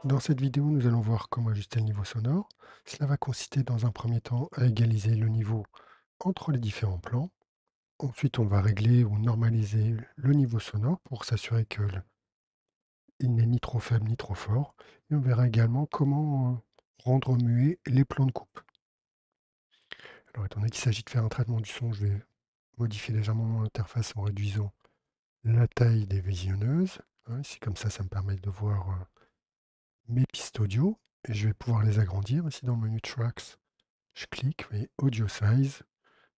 Dans cette vidéo, nous allons voir comment ajuster le niveau sonore. Cela va consister dans un premier temps à égaliser le niveau entre les différents plans. Ensuite, on va régler ou normaliser le niveau sonore pour s'assurer qu'il n'est ni trop faible ni trop fort. Et on verra également comment rendre muet les plans de coupe. Alors, étant donné qu'il s'agit de faire un traitement du son, je vais modifier légèrement mon interface en réduisant la taille des visionneuses. C'est comme ça me permet de voir mes pistes audio. Et je vais pouvoir les agrandir ici dans le menu Tracks. Je clique, et Audio Size.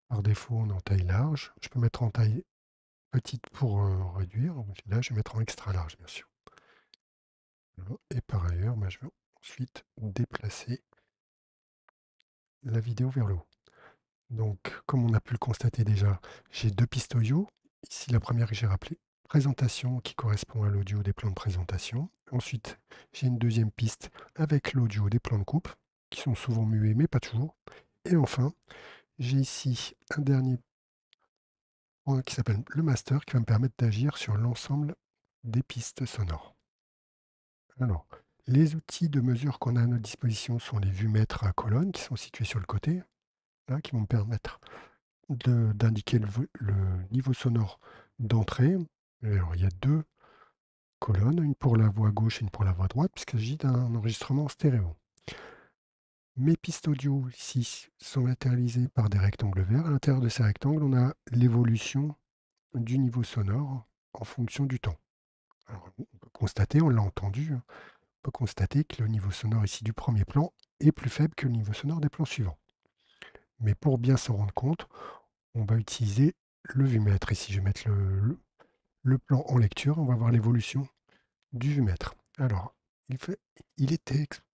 Par défaut, on est en taille large. Je peux mettre en taille petite pour réduire. Donc là, je vais mettre en extra large, bien sûr. Voilà. Et par ailleurs, je vais ensuite déplacer la vidéo vers le haut. Donc, comme on a pu le constater déjà, j'ai deux pistes audio. Ici, la première que j'ai rappelée, présentation, qui correspond à l'audio des plans de présentation. Ensuite, j'ai une deuxième piste avec l'audio des plans de coupe, qui sont souvent muets, mais pas toujours. Et enfin, j'ai ici un dernier point qui s'appelle le master, qui va me permettre d'agir sur l'ensemble des pistes sonores. Alors, les outils de mesure qu'on a à notre disposition sont les vues-mètres à colonne, qui sont situés sur le côté, là, qui vont me permettre d'indiquer le niveau sonore d'entrée. Alors, il y a deux colonnes, une pour la voix gauche et une pour la voix droite, puisqu'il s'agit d'un enregistrement stéréo. Mes pistes audio ici sont matérialisées par des rectangles verts. À l'intérieur de ces rectangles, on a l'évolution du niveau sonore en fonction du temps. Alors, on peut constater, on l'a entendu, on peut constater que le niveau sonore ici du premier plan est plus faible que le niveau sonore des plans suivants. Mais pour bien s'en rendre compte, on va utiliser le vumètre. Ici, je vais mettre le plan en lecture, on va voir l'évolution du vumètre. Alors, il est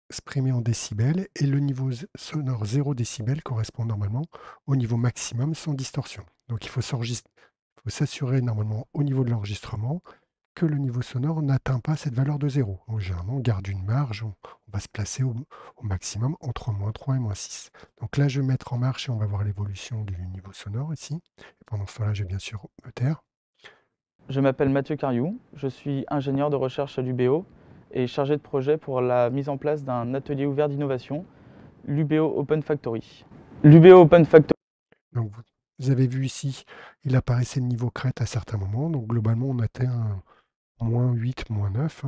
exprimé en décibels et le niveau sonore 0 décibel correspond normalement au niveau maximum sans distorsion. Donc il faut s'assurer normalement au niveau de l'enregistrement que le niveau sonore n'atteint pas cette valeur de 0. Donc, généralement, on garde une marge, on va se placer au maximum entre -3 et -6. Donc là, je vais mettre en marche et on va voir l'évolution du niveau sonore ici. Et pendant ce temps-là, je vais bien sûr me taire. Je m'appelle Mathieu Cariou, je suis ingénieur de recherche à l'UBO et chargé de projet pour la mise en place d'un atelier ouvert d'innovation, l'UBO Open Factory. L'UBO Open Factory. Donc vous avez vu ici, il apparaissait le niveau crête à certains moments. Donc globalement, on atteint -8, -9.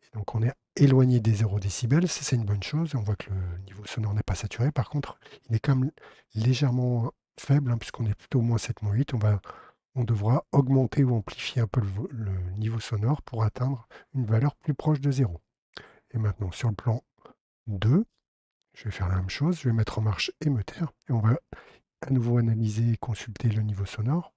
Et donc on est éloigné des 0 décibels. Ça, c'est une bonne chose. On voit que le niveau sonore n'est pas saturé. Par contre, il est quand même légèrement faible, puisqu'on est plutôt -7, -8. On devra augmenter ou amplifier un peu le niveau sonore pour atteindre une valeur plus proche de 0. Et maintenant, sur le plan 2, je vais faire la même chose. Je vais mettre en marche et me taire. Et on va à nouveau analyser et consulter le niveau sonore.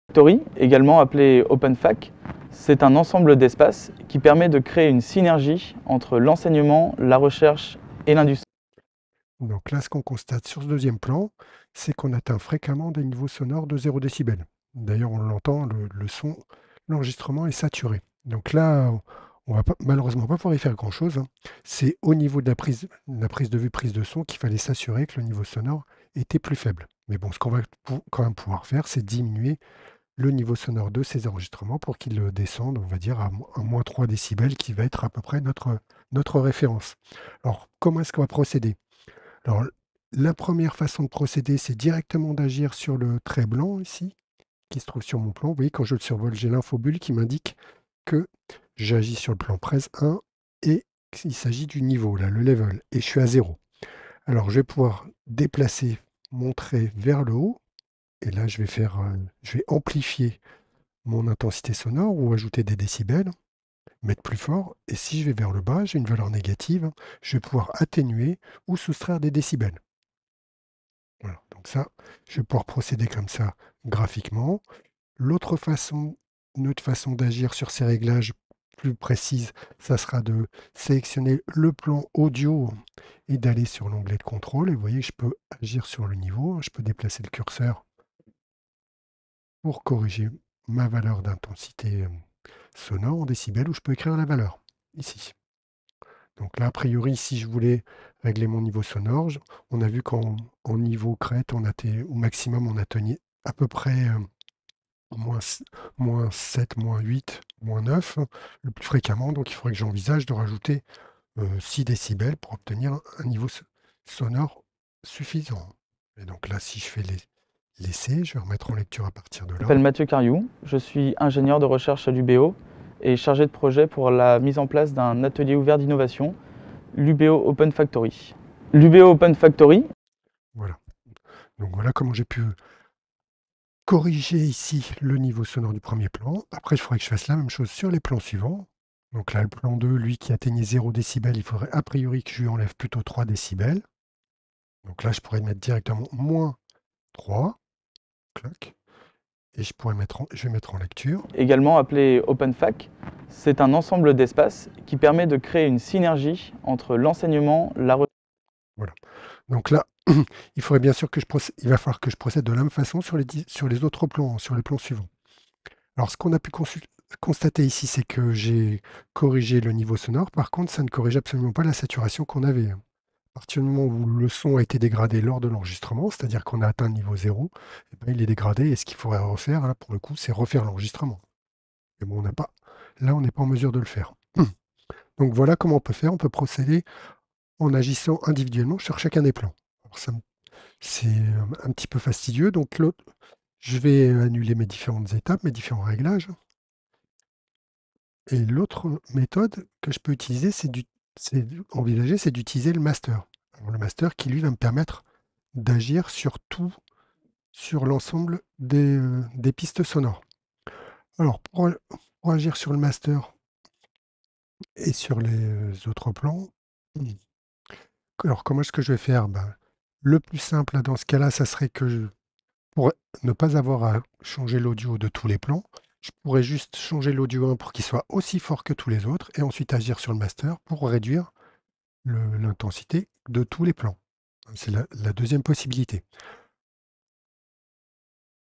Factory, également appelé OpenFac, c'est un ensemble d'espaces qui permet de créer une synergie entre l'enseignement, la recherche et l'industrie. Donc là, ce qu'on constate sur ce deuxième plan, c'est qu'on atteint fréquemment des niveaux sonores de 0 décibel. D'ailleurs, on l'entend, le son, l'enregistrement est saturé. Donc là, on va malheureusement pas pouvoir y faire grand-chose. C'est au niveau de la prise de vue, prise de son, qu'il fallait s'assurer que le niveau sonore était plus faible. Mais bon, ce qu'on va quand même pouvoir faire, c'est diminuer le niveau sonore de ces enregistrements pour qu'ils descendent, on va dire, à -3 décibels, qui va être à peu près notre référence. Alors, comment est-ce qu'on va procéder? Alors, la première façon de procéder, c'est directement d'agir sur le trait blanc ici, qui se trouve sur mon plan. Vous voyez, quand je le survole, j'ai l'infobulle qui m'indique que j'agis sur le plan pres 1 et qu'il s'agit du niveau, là, le level, et je suis à 0. Alors, je vais pouvoir déplacer mon trait vers le haut, et là, je vais amplifier mon intensité sonore ou ajouter des décibels, mettre plus fort. Et si je vais vers le bas, j'ai une valeur négative, je vais pouvoir atténuer ou soustraire des décibels. Voilà, donc ça, je vais pouvoir procéder comme ça graphiquement. Une autre façon d'agir sur ces réglages plus précises, ça sera de sélectionner le plan audio et d'aller sur l'onglet de contrôle. Et vous voyez, je peux agir sur le niveau. Je peux déplacer le curseur pour corriger ma valeur d'intensité sonore en décibels, ou je peux écrire la valeur ici. Donc là, a priori, si je voulais régler mon niveau sonore, on a vu qu'en niveau crête, au maximum, on atteignait à peu près -7, -8, -9, le plus fréquemment. Donc il faudrait que j'envisage de rajouter 6 décibels pour obtenir un niveau sonore suffisant. Et donc là, si je fais l'essai, je vais remettre en lecture à partir de Je là. m'appelle Mathieu Cariou, je suis ingénieur de recherche à l'UBO et chargé de projet pour la mise en place d'un atelier ouvert d'innovation, l'UBO Open Factory. L'UBO Open Factory. Voilà. Donc voilà comment j'ai pu corriger ici le niveau sonore du premier plan. Après, il faudrait que je fasse la même chose sur les plans suivants. Donc là, le plan 2, lui qui atteignait 0 décibel, il faudrait a priori que je lui enlève plutôt 3 décibels. Donc là, je pourrais mettre directement moins 3, clac, et je vais mettre en lecture. Également appelé OpenFac, c'est un ensemble d'espaces qui permet de créer une synergie entre l'enseignement, la recherche. Voilà. Donc là, il faudrait bien sûr que il va falloir que je procède de la même façon sur les autres plans, sur les plans suivants. Alors, ce qu'on a pu constater ici, c'est que j'ai corrigé le niveau sonore. Par contre, ça ne corrige absolument pas la saturation qu'on avait, hein. À partir du moment où le son a été dégradé lors de l'enregistrement, c'est-à-dire qu'on a atteint le niveau 0, eh ben, il est dégradé et ce qu'il faudrait refaire, là, pour le coup, c'est refaire l'enregistrement. Mais bon, là, on n'est pas en mesure de le faire. Donc voilà comment on peut faire. On peut procéder en agissant individuellement sur chacun des plans. Alors, c'est un petit peu fastidieux. Donc je vais annuler mes différentes étapes, mes différents réglages. Et l'autre méthode que je peux utiliser, c'est d'utiliser le master. Alors, le master qui, lui, va me permettre d'agir sur l'ensemble des pistes sonores. Alors, pour agir sur le master et sur les autres plans, hmm, alors comment est-ce que je vais faire? Ben, le plus simple dans ce cas-là, ça serait que pour ne pas avoir à changer l'audio de tous les plans, je pourrais juste changer l'audio 1 pour qu'il soit aussi fort que tous les autres et ensuite agir sur le master pour réduire l'intensité de tous les plans. C'est la deuxième possibilité.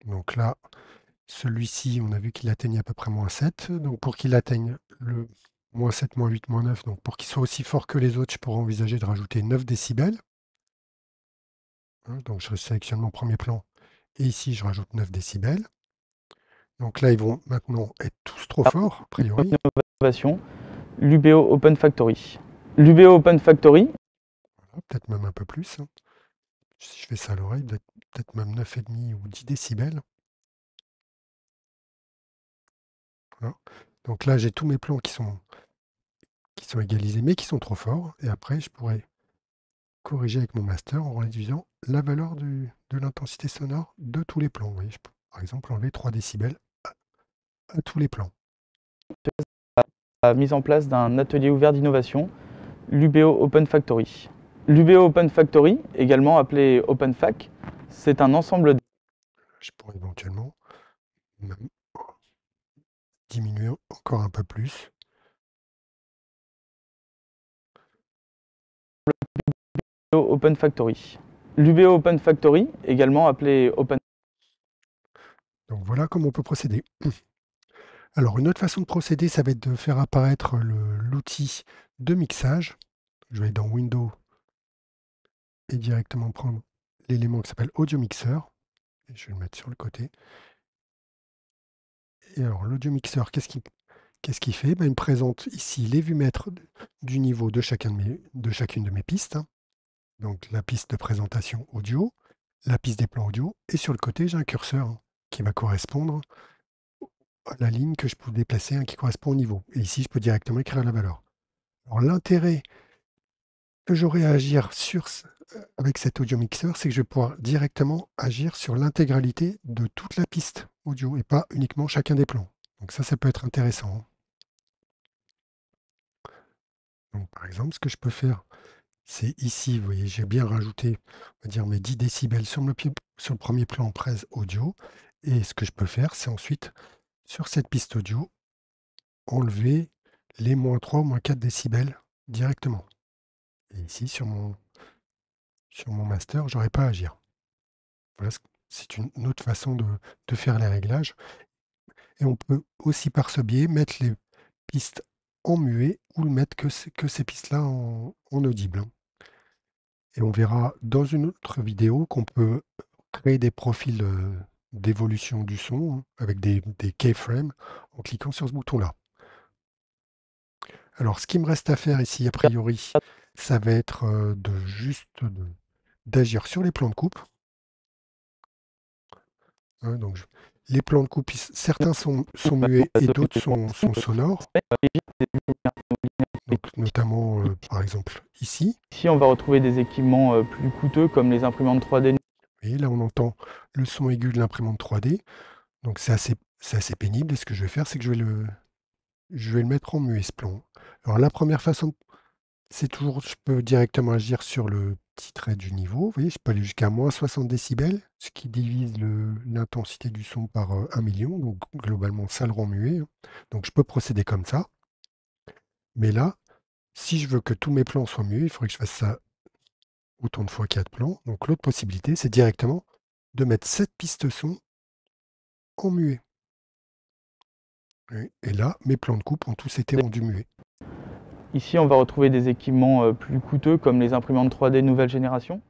Donc là, celui-ci, on a vu qu'il atteignait à peu près -7. Donc pour qu'il atteigne le -7, -8, -9, donc pour qu'il soit aussi fort que les autres, je pourrais envisager de rajouter 9 décibels. Hein, donc je sélectionne mon premier plan et ici je rajoute 9 décibels. Donc là, ils vont maintenant être tous trop forts, a priori. Innovation, l'UBO Open Factory. L'UBO Open Factory. Voilà, peut-être même un peu plus, hein. Si je fais ça à l'oreille, peut-être même 9,5 ou 10 décibels. Voilà. Donc là, j'ai tous mes plans qui sont égalisés, mais qui sont trop forts. Et après, je pourrais corriger avec mon master en réduisant la valeur de l'intensité sonore de tous les plans. Vous voyez, je peux, par exemple, enlever 3 décibels à tous les plans. La mise en place d'un atelier ouvert d'innovation, l'UBO Open Factory. L'UBO Open Factory, également appelé OpenFac, c'est un ensemble Je pourrais éventuellement même diminuer encore un peu plus. d'UBO Open Factory. L'UBO Open Factory, également appelé Open. Donc voilà comment on peut procéder. Alors, une autre façon de procéder, ça va être de faire apparaître l'outil de mixage. Je vais aller dans Windows et directement prendre l'élément qui s'appelle Audio Mixer. Et je vais le mettre sur le côté. Et alors, l'Audio Mixer, qu'est-ce qu'il fait? Ben, il me présente ici les vumètres du niveau de chacune de mes pistes, hein. Donc, la piste de présentation audio, la piste des plans audio, et sur le côté, j'ai un curseur, hein, qui va correspondre à la ligne que je peux déplacer, hein, qui correspond au niveau. Et ici, je peux directement écrire la valeur. Alors, l'intérêt que j'aurai à agir avec cet audio mixeur, c'est que je vais pouvoir directement agir sur l'intégralité de toute la piste audio et pas uniquement chacun des plans. Donc ça peut être intéressant, hein. Donc par exemple, ce que je peux faire, c'est ici, vous voyez, j'ai bien rajouté, on va dire, mes 10 décibels sur le premier plan presse audio. Et ce que je peux faire, c'est ensuite, sur cette piste audio, enlever les -3 ou -4 décibels directement. Et ici, sur mon master, j'aurais pas à agir. Voilà, c'est une autre façon de faire les réglages. Et on peut aussi par ce biais mettre les pistes en muet ou mettre que ces pistes-là en audible, hein. Et on verra dans une autre vidéo qu'on peut créer des profils d'évolution du son, hein, avec des keyframes en cliquant sur ce bouton-là. Alors, ce qui me reste à faire ici, a priori, ça va être d'agir sur les plans de coupe. Hein, donc, les plans de coupe, certains sont muets et d'autres sont sonores. Donc, notamment, par exemple, ici. Ici, on va retrouver des équipements plus coûteux comme les imprimantes 3D. Et là, on entend le son aigu de l'imprimante 3D. Donc, c'est assez pénible. Et ce que je vais faire, c'est que je vais le mettre en muet, ce plan. Alors, la première façon, c'est toujours, je peux directement agir sur le petit trait du niveau. Vous voyez, je peux aller jusqu'à moins 60 décibels, ce qui divise l'intensité du son par 1 million. Donc, globalement, ça le rend muet, hein. Donc, je peux procéder comme ça. Mais là, si je veux que tous mes plans soient muets, il faudrait que je fasse ça autant de fois qu'il y a de plans. Donc, l'autre possibilité, c'est directement de mettre cette piste son en muet. Et là, mes plans de coupe ont tous été rendus muets. Ici, on va retrouver des équipements plus coûteux comme les imprimantes 3D nouvelle génération.